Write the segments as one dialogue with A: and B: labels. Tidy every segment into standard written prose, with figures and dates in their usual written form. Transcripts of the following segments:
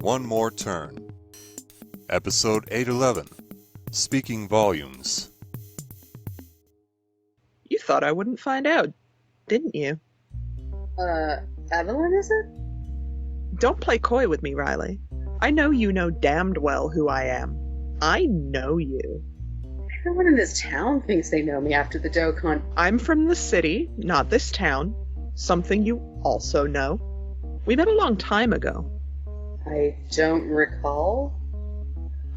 A: One More Turn. Episode 811, Speaking Volumes.
B: You thought I wouldn't find out, didn't you?
C: Evelyn, is it?
B: Don't play coy with me, Riley. I know you know damned well who I am. I know you.
C: Everyone in this town thinks they know me after the Dokkan.
B: I'm from the city, not this town. Something you also know. We met a long time ago.
C: I don't recall.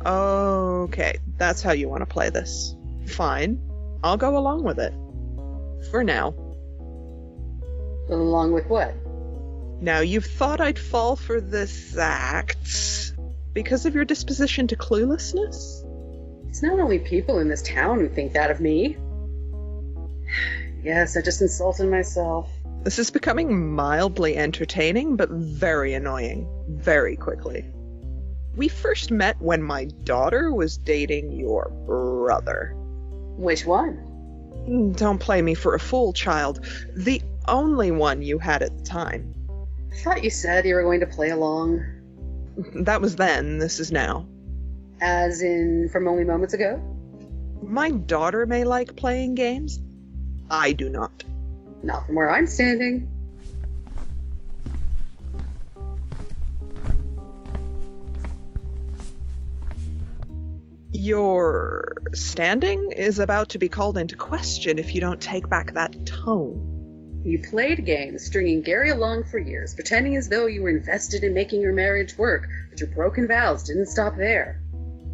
B: Okay, that's how you want to play this. Fine. I'll go along with it. For now.
C: Along with what?
B: Now, you've thought I'd fall for this act because of your disposition to cluelessness?
C: It's not only people in this town who think that of me. Yes, I just insulted myself.
B: This is becoming mildly entertaining, but very annoying, very quickly. We first met when my daughter was dating your brother.
C: Which one?
B: Don't play me for a fool, child. The only one you had at the time.
C: I thought you said you were going to play along.
B: That was then, this is now.
C: As in from only moments ago?
B: My daughter may like playing games. I do not.
C: Not from where I'm standing.
B: Your standing is about to be called into question if you don't take back that tone.
C: You played games, stringing Gary along for years, pretending as though you were invested in making your marriage work, but your broken vows didn't stop there.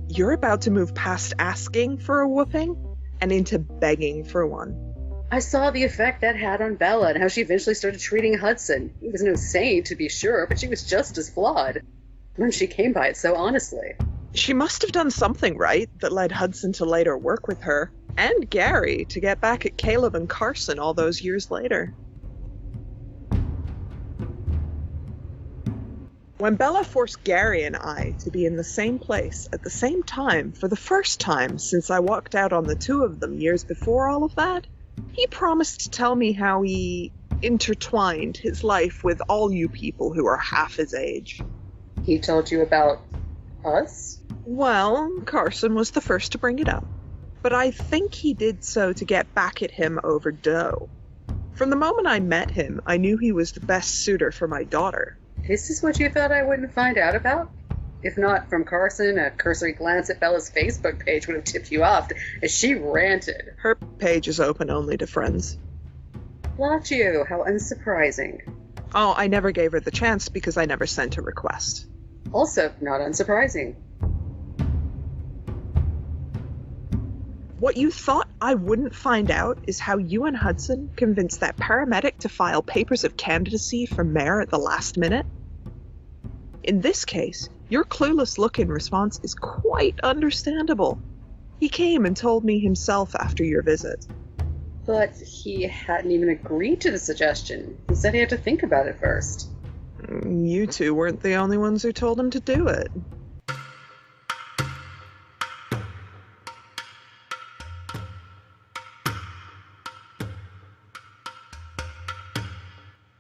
B: You're about to move past asking for a whooping and into begging for one.
C: I saw the effect that had on Bella and how she eventually started treating Hudson. He was no saint, to be sure, but she was just as flawed. When she came by it so honestly.
B: She must have done something right that led Hudson to later work with her, and Gary to get back at Caleb and Carson all those years later. When Bella forced Gary and I to be in the same place at the same time for the first time since I walked out on the two of them years before all of that, he promised to tell me how he intertwined his life with all you people who are half his age.
C: He told you about us?
B: Well, Carson was the first to bring it up, but I think he did so to get back at him over dough. From the moment I met him, I knew he was the best suitor for my daughter.
C: This is what you thought I wouldn't find out about? If not from Carson, a cursory glance at Bella's Facebook page would have tipped you off as she ranted.
B: Her page is open only to friends.
C: Blocked you, how unsurprising.
B: Oh, I never gave her the chance because I never sent a request.
C: Also, not unsurprising.
B: What you thought I wouldn't find out is how you and Hudson convinced that paramedic to file papers of candidacy for mayor at the last minute. In this case, your clueless look in response is quite understandable. He came and told me himself after your visit.
C: But he hadn't even agreed to the suggestion. He said he had to think about it first.
B: You two weren't the only ones who told him to do it.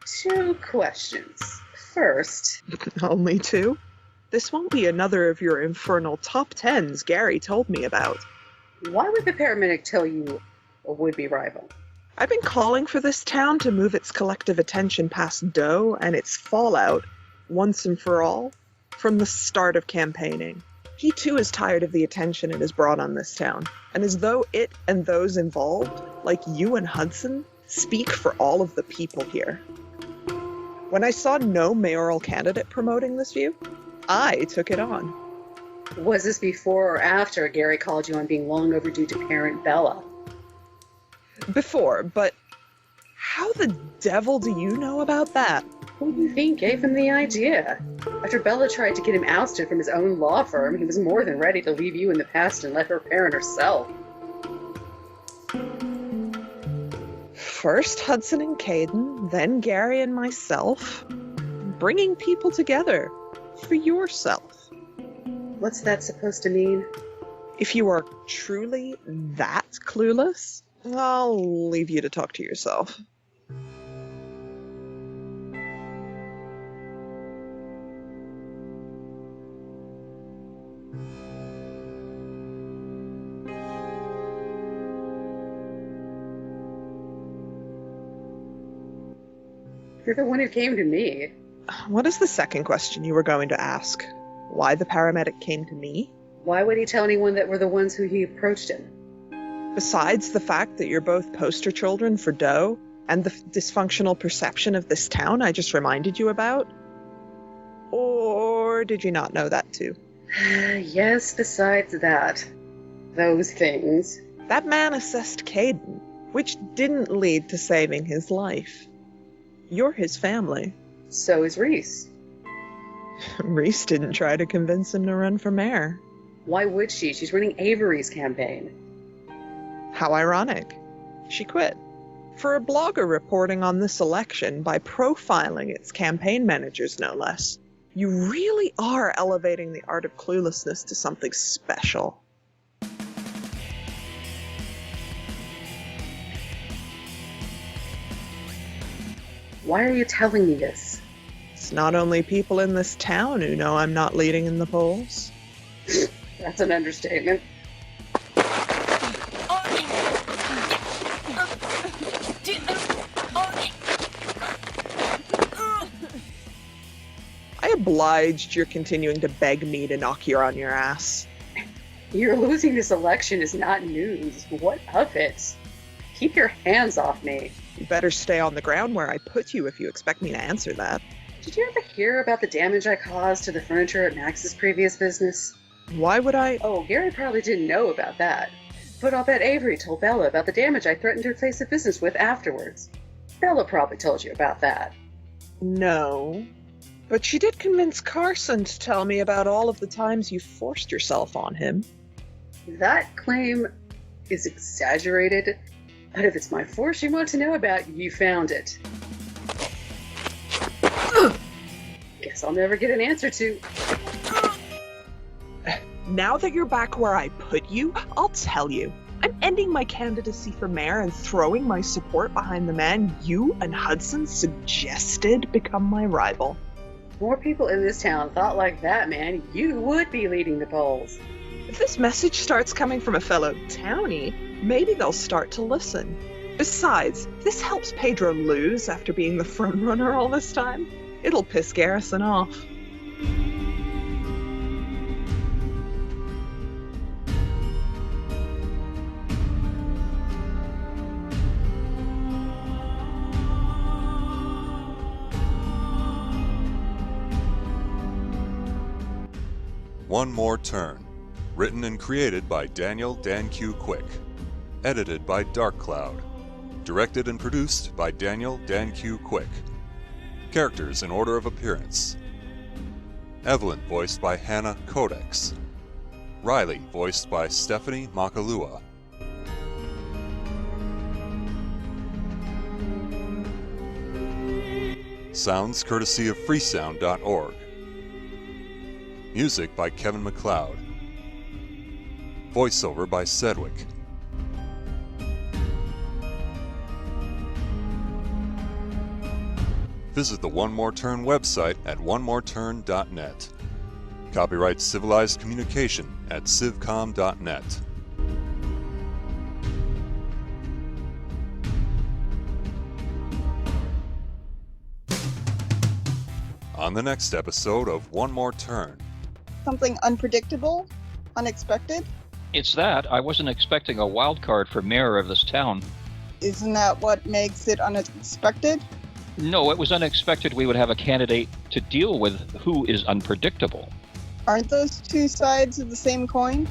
C: Two questions. First,
B: Only two? This won't be another of your infernal top tens Gary told me about.
C: why would the paramedic tell you a would-be rival?
B: I've been calling for this town to move its collective attention past Doe and its fallout, once and for all, from the start of campaigning. He too is tired of the attention it has brought on this town, and as though it and those involved, like you and Hudson, speak for all of the people here. When I saw no mayoral candidate promoting this view, I took it on.
C: Was this before or after Gary called you on being long overdue to parent Bella?
B: Before, but how the devil do you know about that?
C: Who do you think gave him the idea? After Bella tried to get him ousted from his own law firm, he was more than ready to leave you in the past and let her parent herself.
B: First Hudson and Caden, then Gary and myself. Bringing people together for yourself.
C: What's that supposed to mean?
B: If you are truly that clueless, I'll leave you to talk to yourself.
C: You're the one who came to me.
B: What is the second question you were going to ask? Why the paramedic came to me?
C: Why would he tell anyone that we're the ones who he approached him?
B: Besides the fact that you're both poster children for Doe and the dysfunctional perception of this town I just reminded you about? Or did you not know that too?
C: Yes, besides that. Those things.
B: That man assessed Caden, which didn't lead to saving his life. You're his family.
C: So is Reese.
B: Reese didn't try to convince him to run for mayor.
C: Why would she? She's running Avery's campaign.
B: How ironic. She quit. For a blogger reporting on this election by profiling its campaign managers, no less. You really are elevating the art of cluelessness to something special.
C: Why are you telling me this?
B: It's not only people in this town who know I'm not leading in the polls.
C: That's an understatement.
B: I obliged you're continuing to beg me to knock you on your ass.
C: You're losing this election is not news. What of it? Keep your hands off me.
B: You better stay on the ground where I put you if you expect me to answer that.
C: Did you ever hear about the damage I caused to the furniture at Max's previous business?
B: Why would I?
C: Oh, Gary probably didn't know about that. But I'll bet Avery told Bella about the damage I threatened her place of business with afterwards. Bella probably told you about that.
B: No. But she did convince Carson to tell me about all of the times you forced yourself on him.
C: That claim is exaggerated, but if it's my force you want to know about, you found it. Guess I'll never get an answer to.
B: Now that you're back where I put you, I'll tell you. I'm ending my candidacy for mayor and throwing my support behind the man you and Hudson suggested become my rival.
C: More people in this town thought like that, man. You would be leading the polls.
B: If this message starts coming from a fellow townie, maybe they'll start to listen. Besides, if this helps Pedro lose after being the frontrunner all this time, it'll piss Garrison off.
A: One More Turn. Written and created by Daniel Dan Q. Quick. Edited by Dark Cloud. Directed and produced by Daniel Dan Q. Quick. Characters in order of appearance. Evelyn, voiced by Hannah Codex. Riley, voiced by Stephanie Makalua. Sounds courtesy of freesound.org. Music by Kevin MacLeod. Voiceover by Sedgwick. Visit the One More Turn website at onemoreturn.net. Copyright Civilized Communication at civcom.net. On the next episode of One More Turn.
D: Something unpredictable? Unexpected?
E: It's that. I wasn't expecting a wild card for mayor of this town.
D: Isn't that what makes it unexpected?
E: No, it was unexpected we would have a candidate to deal with who is unpredictable.
D: Aren't those two sides of the same coin?